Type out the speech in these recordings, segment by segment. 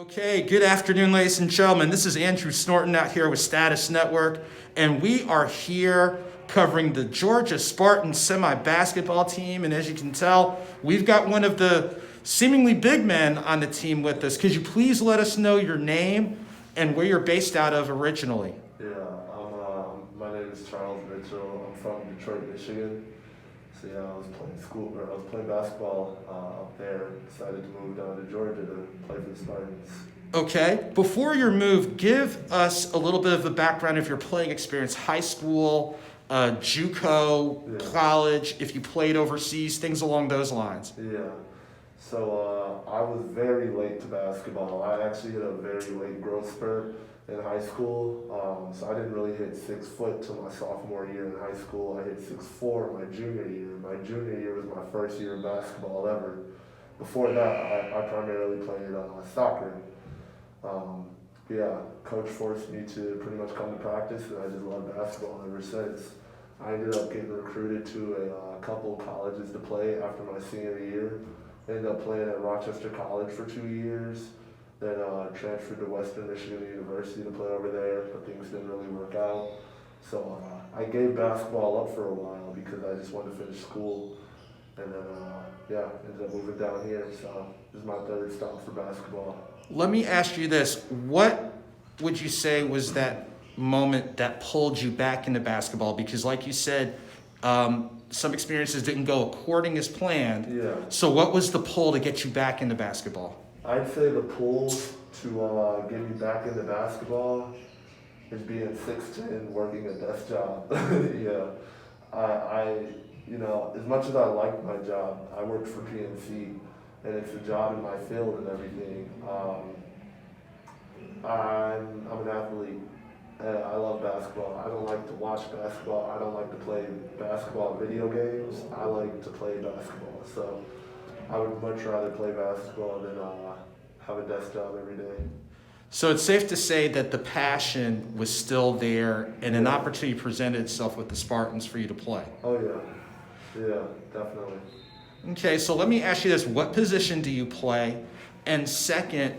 Okay, good afternoon, ladies and gentlemen. This is Andrew Snorton out here with Status Network, and we are here covering the Georgia Spartans semi-basketball team. And as you can tell, we've got one of the seemingly big men on the team with us. Could you please let us know your name and where you're based out of originally? Yeah, my name is Charles Mitchell. I'm from Detroit, Michigan. So yeah, I was playing basketball up there. Decided to move down to Georgia to play for the Spartans. Okay, before your move, give us a little bit of the background of your playing experience, high school, JUCO, Yeah. college, if you played overseas, things along those lines. Yeah. So I was very late to basketball. I actually hit a very late growth spurt in high school. So I didn't really hit 6 foot till my sophomore year in high school. I hit 6'4" my junior year. My junior year was my first year of basketball ever. Before that, I primarily played soccer. Yeah, coach forced me to pretty much come to practice, and I just loved basketball ever since. I ended up getting recruited to a couple colleges to play after my senior year. Ended up playing at Rochester College for 2 years, then transferred to Western Michigan University to play over there, but things didn't really work out. So I gave basketball up for a while because I just wanted to finish school, and then ended up moving down here. So this is my third stop for basketball. Let me ask you this. What would you say was that moment that pulled you back into basketball? Because like you said, some experiences didn't go according as planned. Yeah. So what was the pull to get you back into basketball? I'd say the pull to get me back into basketball is being 6'10", working a desk job. Yeah, as much as I liked my job, I worked for PNC, and it's a job in my field and everything. I'm an athlete. I love basketball. I don't like to watch basketball. I don't like to play basketball video games. I like to play basketball. So I would much rather play basketball than have a desk job every day. So it's safe to say that the passion was still there and an opportunity presented itself with the Spartans for you to play. Oh yeah, yeah, definitely. Okay, so let me ask you this. What position do you play? And second,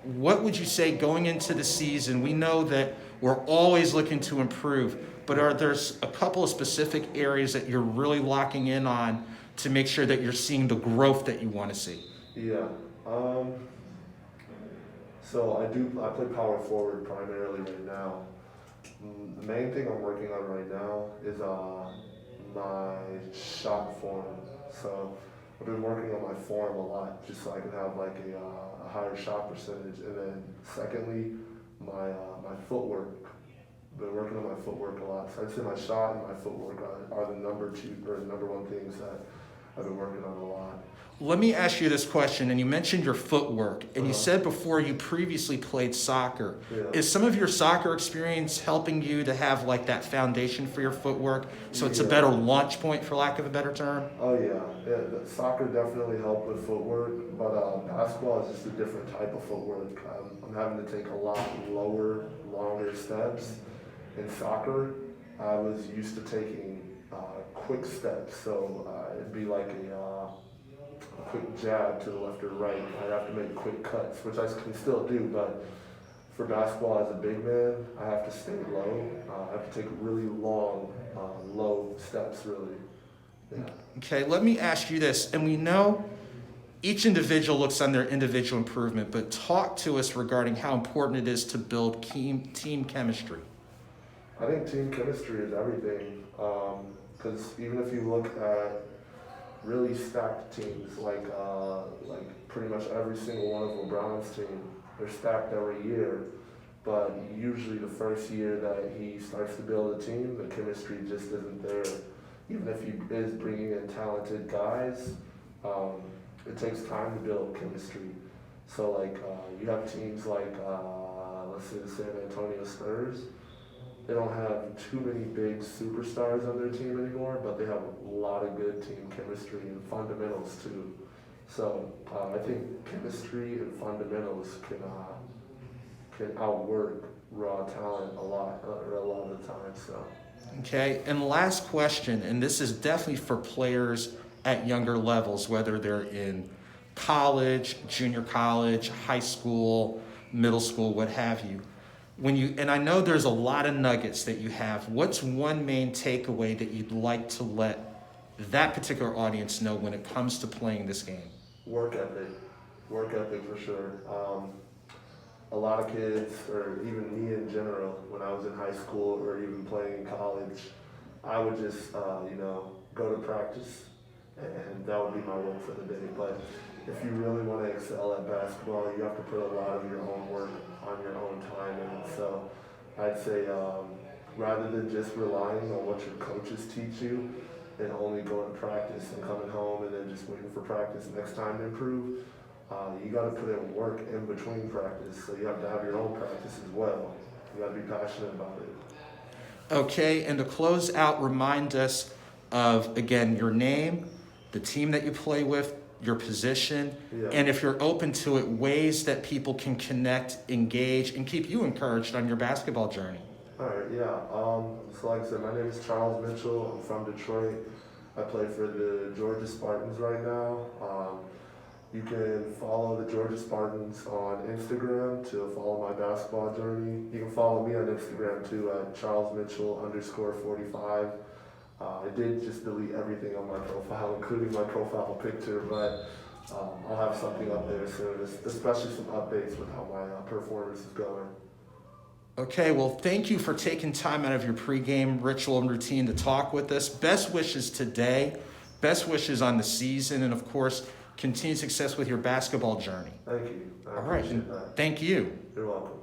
what would you say going into the season? We know that we're always looking to improve, but are there a couple of specific areas that you're really locking in on to make sure that you're seeing the growth that you want to see? Yeah. So I play power forward primarily right now. The main thing I'm working on right now is my shot form. So I've been working on my form a lot just so I can have like a higher shot percentage. And then secondly, my footwork. Been working on my footwork a lot. So I'd say my shot and my footwork are the number one things that I've been working on a lot. Let me ask you this question, and you mentioned your footwork, and you said before you previously played soccer. Yeah. Is some of your soccer experience helping you to have like that foundation for your footwork, so it's a better launch point, for lack of a better term? Oh yeah. The soccer definitely helped with footwork, but basketball is just a different type of footwork. I'm having to take a lot longer steps. In soccer, I was used to taking quick steps, so it'd be like a quick jab to the left or right. I'd have to make quick cuts, which I can still do, but for basketball as a big man, I have to stay low. I have to take really long, low steps, really. Yeah. Okay, let me ask you this, and we know each individual looks on their individual improvement, but talk to us regarding how important it is to build team chemistry. I think team chemistry is everything, because even if you look at really stacked teams, like pretty much every single one of LeBron's team, they're stacked every year, but usually the first year that he starts to build a team, the chemistry just isn't there. Even if he is bringing in talented guys, it takes time to build chemistry. So you have teams like, let's say the San Antonio Spurs. They don't have too many big superstars on their team anymore, but they have a lot of good team chemistry and fundamentals too. So I think chemistry and fundamentals can outwork raw talent a lot of the time. So. Okay, and last question, and this is definitely for players at younger levels, whether they're in college, junior college, high school, middle school, what have you. And I know there's a lot of nuggets that you have. What's one main takeaway that you'd like to let that particular audience know when it comes to playing this game? Work ethic. Work ethic for sure. A lot of kids, or even me in general, when I was in high school or even playing in college, I would just, go to practice, and that would be my work for the day. But if you really want to excel at basketball, you have to put a lot of your own work on your own time. And so I'd say rather than just relying on what your coaches teach you and only going to practice and coming home and then just waiting for practice next time to improve, you got to put in work in between practice. So you have to have your own practice as well. You got to be passionate about it. Okay, and to close out, remind us of, again, your name, the team that you play with, your position, and if you're open to it, ways that people can connect, engage, and keep you encouraged on your basketball journey. All right, yeah. So like I said, my name is Charles Mitchell. I'm from Detroit. I play for the Georgia Spartans right now. You can follow the Georgia Spartans on Instagram to follow my basketball journey. You can follow me on Instagram too at charlesmitchell_45. I did just delete everything on my profile, including my profile picture, but I'll have something up there soon, especially some updates with how my performance is going. Okay, well, thank you for taking time out of your pregame ritual and routine to talk with us. Best wishes today, best wishes on the season, and of course, continued success with your basketball journey. Thank you. All right, appreciate that. thank you. You're welcome.